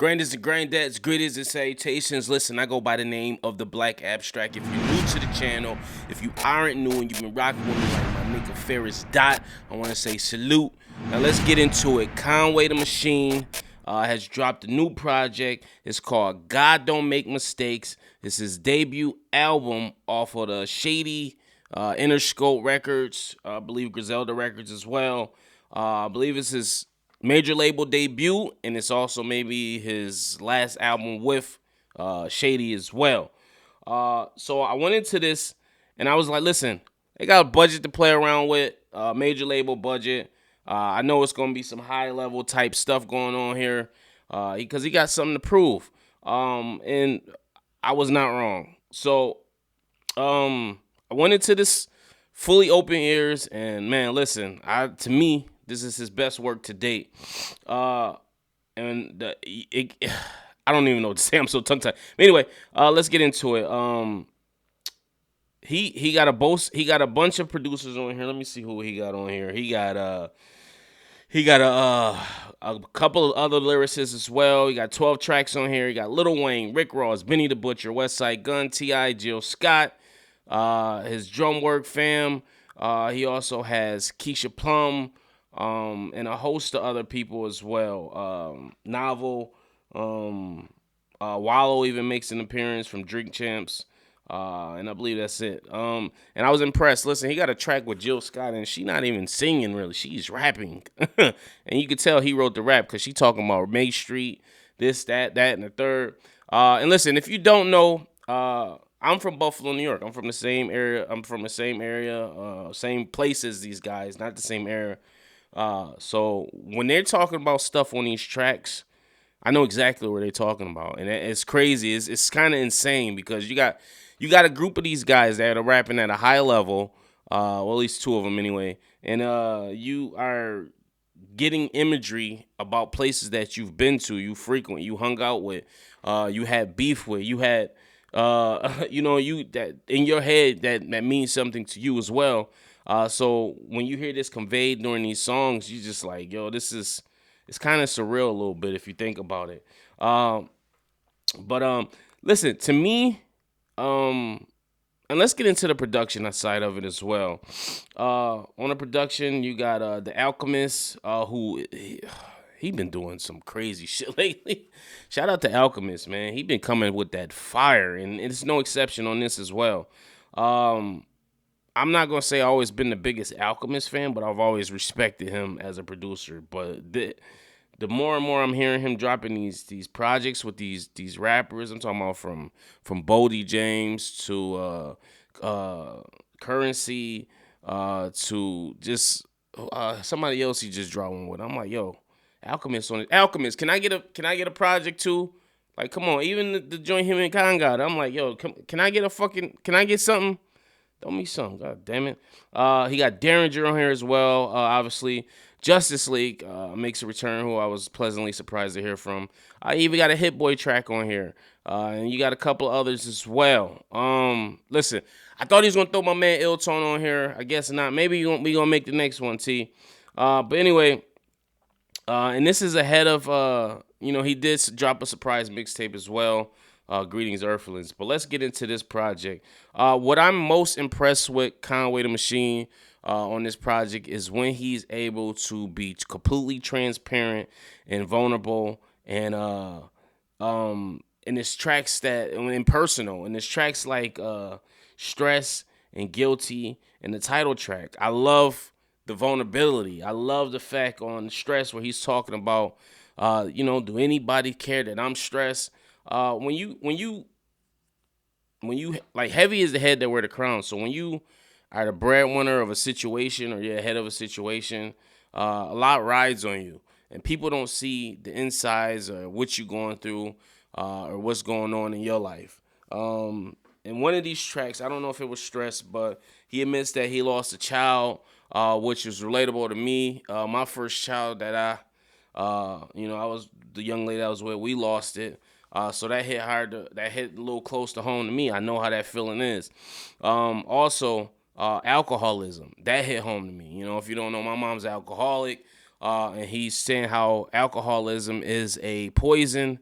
Grandest and granddad's greetings and salutations. Listen, I go by the name of the Black Abstract. If you're new to the channel, if you aren't new and you've been rocking with me like my nigga Ferris Dot, I want to say salute. Now let's get into it. Conway the Machine has dropped a new project. It's called God Don't Make Mistakes. It's his debut album off of the Shady Interscope Records. I believe Griselda Records as well. I believe it's his major label debut, and it's also maybe his last album with Shady as well. So I went into this, and I was like, listen, they got a budget to play around with, major label budget. I know it's going to be some high-level type stuff going on here because he got something to prove, and I was not wrong. So I went into this fully open ears, and man, listen, to me, this is his best work to date. I don't even know what to say. I'm so tongue-tied. But anyway, let's get into it. He got a bunch of producers on here. Let me see who he got on here. He got a couple of other lyricists as well. He got 12 tracks on here. He got Lil Wayne, Rick Ross, Benny the Butcher, Westside Gun, T.I., Jill Scott, his drum work fam. He also has Keisha Plum, and a host of other people as well. Novel, Wallow even makes an appearance from Drink Champs, and I believe that's it. And I was impressed. Listen, he got a track with Jill Scott, and she not even singing really. She's rapping, and you could tell he wrote the rap because she talking about May Street, this, that, and the third. And listen, if you don't know, I'm from Buffalo, New York. I'm from the same area. Same place as these guys, not the same area. So when they're talking about stuff on these tracks, I know exactly what they're talking about, and it's crazy. It's kind of insane because you got a group of these guys that are rapping at a high level, well, at least two of them anyway, and you are getting imagery about places that you've been to, you frequent, you hung out with, you had beef with, you had, that in your head that means something to you as well. So when you hear this conveyed during these songs, you just like, yo, it's kind of surreal a little bit if you think about it. But listen, to me, and let's get into the production side of it as well. On the production, you got The Alchemist, who he been doing some crazy shit lately. Shout out to Alchemist, man. He been coming with that fire, and it's no exception on this as well. I'm not going to say I've always been the biggest Alchemist fan, but I've always respected him as a producer. But the more and more I'm hearing him dropping these projects with these rappers, I'm talking about from Bodie James to Currency to just somebody else he just dropped one with. I'm like, yo, Alchemist on it. Alchemist, can I get a project too? Like, come on, even the joint him and Khan got. I'm like, yo, can I get something? Throw me some, god damn it. He got Derringer on here as well. Obviously, Justice League makes a return, who I was pleasantly surprised to hear from. I even got a Hit Boy track on here, and you got a couple of others as well. Listen, I thought he was gonna throw my man Ill Tone on here. I guess not. Maybe we gonna make the next one, T. But anyway, and this is ahead of he did drop a surprise mixtape as well. Greetings, Earthlings. But let's get into this project. What I'm most impressed with Conway the Machine on this project is when he's able to be completely transparent and vulnerable, and in his tracks personal, and his tracks like Stress and Guilty and the title track. I love the vulnerability. I love the fact on Stress where he's talking about, do anybody care that I'm stressed? When you like, heavy is the head that wear the crown. So when you are the breadwinner of a situation, or you're head of a situation, a lot rides on you, and people don't see the insides or what you're going through, or what's going on in your life. In one of these tracks, I don't know if it was Stress, but he admits that he lost a child, which is relatable to me. My first child that I was the young lady I was with, we lost it. So that hit hard. That hit a little close to home to me. I know how that feeling is. Also, alcoholism, that hit home to me. If you don't know, my mom's alcoholic. and he's saying how alcoholism is a poison,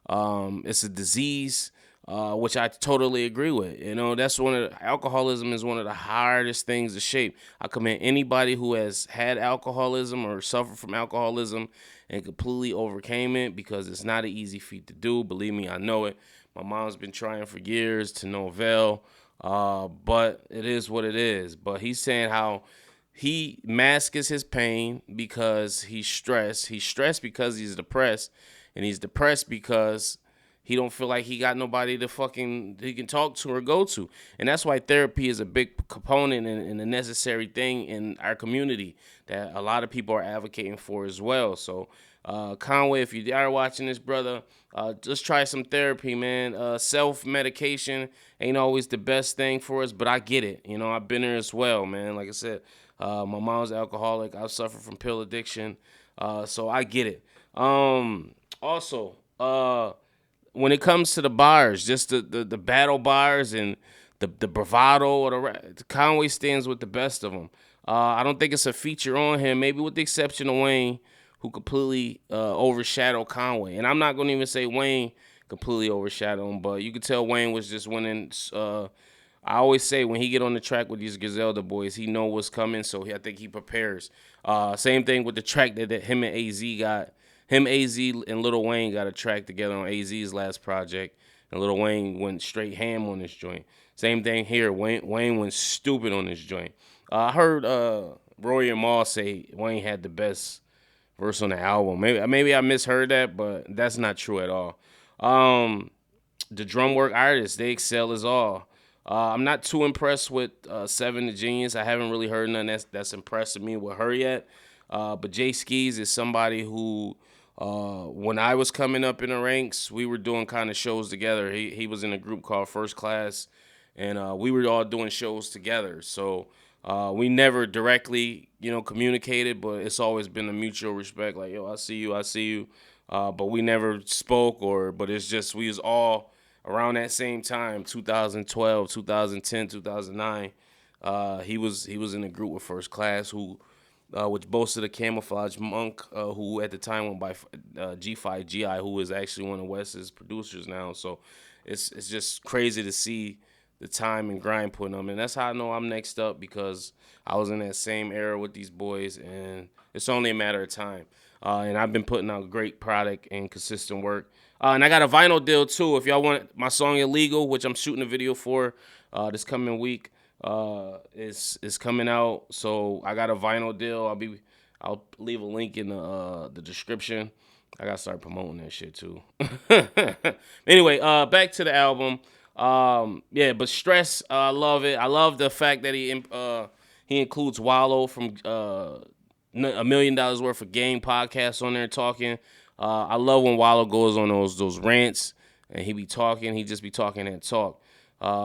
it's a disease, which I totally agree with. That's alcoholism is one of the hardest things to shape. I commend anybody who has had alcoholism or suffered from alcoholism and completely overcame it, because it's not an easy feat to do. Believe me, I know it. My mom's been trying for years to no avail, but it is what it is. But he's saying how he masks his pain because he's stressed. He's stressed because he's depressed, and he's depressed because he don't feel like he got nobody to he can talk to or go to. And that's why therapy is a big component and a necessary thing in our community that a lot of people are advocating for as well. So, Conway, if you are watching this, brother, just try some therapy, man. Self-medication ain't always the best thing for us, but I get it. I've been there as well, man. Like I said, my mom's alcoholic. I've suffered from pill addiction, so I get it. Also, when it comes to the bars, just the battle bars and the bravado or the Conway stands with the best of them. I don't think it's a feature on him, maybe with the exception of Wayne, who completely overshadowed Conway. And I'm not going to even say Wayne completely overshadowed him, but you could tell Wayne was just winning. I always say when he get on the track with these Griselda boys, he know what's coming, so I think he prepares. Same thing with the track that him and AZ got. Him, AZ, and Lil Wayne got a track together on AZ's last project, and Lil Wayne went straight ham on this joint. Same thing here. Wayne went stupid on this joint. I heard Roy and Maul say Wayne had the best verse on the album. Maybe I misheard that, but that's not true at all. The drum work artists, they excel as all. I'm not too impressed with Seven the Genius. I haven't really heard nothing that's impressed me with her yet. But Jay Skis is somebody who, when I was coming up in the ranks, we were doing kind of shows together. He was in a group called First Class, and we were all doing shows together. So we never directly, communicated, but it's always been a mutual respect. Like, yo, I see you. But we never spoke, but it's just we was all around that same time, 2012, 2010, 2009. He was in a group with First Class, which boasted a Camouflage Monk, who at the time went by G5GI, who is actually one of Wes's producers now. So it's just crazy to see the time and grind putting them. And that's how I know I'm next up, because I was in that same era with these boys, and it's only a matter of time. And I've been putting out great product and consistent work. And I got a vinyl deal, too. If y'all want my song Illegal, which I'm shooting a video for this coming week, is coming out. So I got a vinyl deal. I'll leave a link in the description. I got to start promoting that shit, too. Anyway, back to the album. Yeah, but Stress, I love it. I love the fact that he includes Wallow from $1 million worth of game podcasts on there talking. I love when Wallow goes on those rants and he just be talking that talk.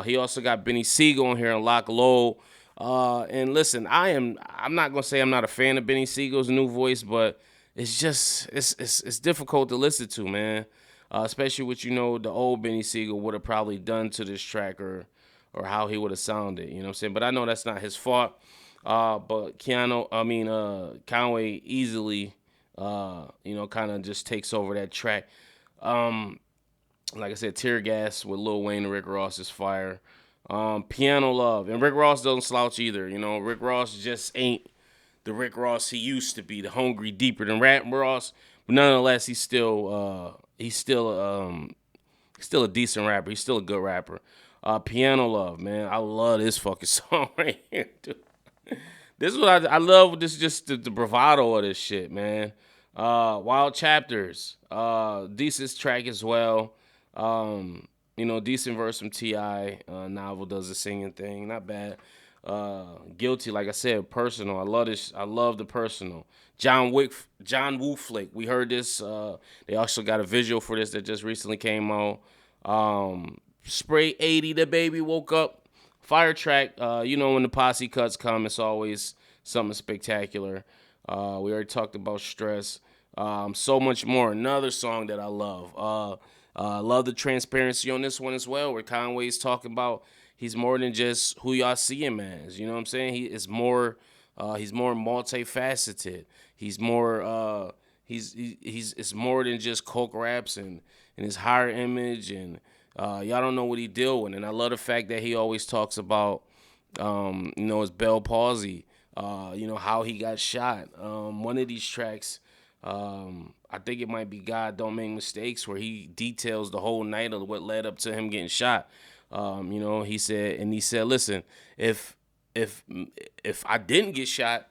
He also got Benny Siegel on here and Lock Low. And listen, I'm not gonna say I'm not a fan of Benny Siegel's new voice, but it's just it's difficult to listen to, man. Especially with the old Benny Siegel would have probably done to this track or how he would have sounded, you know what I'm saying? But I know that's not his fault. But Conway easily, kind of just takes over that track. Like I said, Tear Gas with Lil Wayne and Rick Ross is fire. Piano Love. And Rick Ross doesn't slouch either. Rick Ross just ain't the Rick Ross he used to be, the hungry, deeper than rap Ross. But nonetheless, he's still a decent rapper. He's still a good rapper. Piano Love, man. I love this fucking song right here, dude. This is what I love. This is just the bravado of this shit, man. Wild Chapters. Decent track as well. Decent verse from T.I. Novel does the singing thing. Not bad. Guilty, like I said, personal. I love this. I love the personal. John Woo Flick. We heard this. They also got a visual for this that just recently came out. Spray 80, the baby woke up. Fire track. When the posse cuts come, it's always something spectacular. We already talked about Stress. So much more. Another song that I love. Love the transparency on this one as well, where Conway's talking about he's more than just who y'all see him as. You know what I'm saying? He is more He's more multifaceted. He's more he's it's more than just coke raps and his higher image, and y'all don't know what he deal with. And I love the fact that he always talks about his Bell palsy, how he got shot. One of these tracks, I think it might be God Don't Make Mistakes, where he details the whole night of what led up to him getting shot. He said, listen, if I didn't get shot,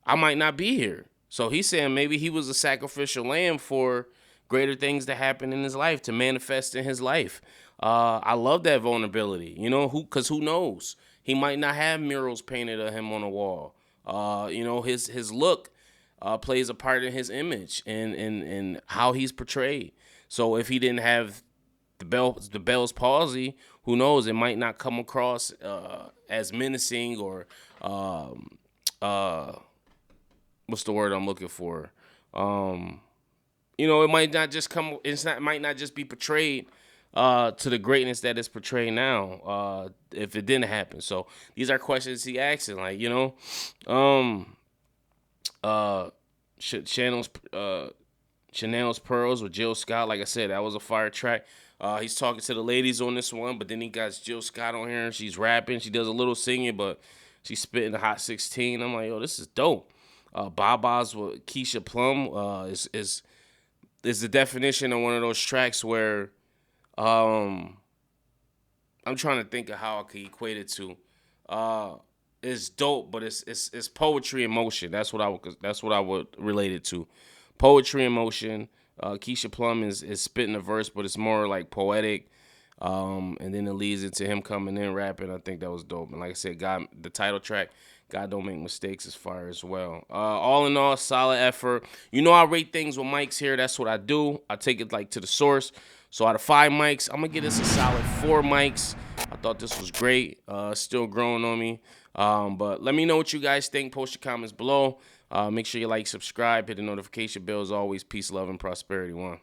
I might not be here. So he's saying maybe he was a sacrificial lamb for greater things to happen in his life, to manifest in his life. I love that vulnerability, because who knows? He might not have murals painted of him on the wall. His look plays a part in his image and how he's portrayed. So if he didn't have the Bell's palsy, who knows? It might not come across as menacing or what's the word I'm looking for? It might not just come. It might not just be portrayed to the greatness that it's portrayed now. If it didn't happen, so these are questions he asking, like Chanel's Pearls with Jill Scott. Like I said, that was a fire track. He's talking to the ladies on this one, but then he got Jill Scott on here and she's rapping. She does a little singing, but she's spitting the Hot 16. I'm like, yo, this is dope. Baba's with Keisha Plum is the definition of one of those tracks where I'm trying to think of how I could equate it to. It's dope, but it's poetry in motion. That's what I would relate it to. Poetry in motion. Keisha Plum is spitting a verse, but it's more like poetic. And then it leads into him coming in rapping. I think that was dope. And like I said, the title track, God Don't Make Mistakes, is fire as well. All in all, solid effort. I rate things with mics here. That's what I do. I take it like to the source. So out of 5 mics, I'm gonna give this a solid 4 mics. I thought this was great. Still growing on me. But let me know what you guys think. Post your comments below. Make sure you like, subscribe, hit the notification bell. As always, peace, love, and prosperity. One.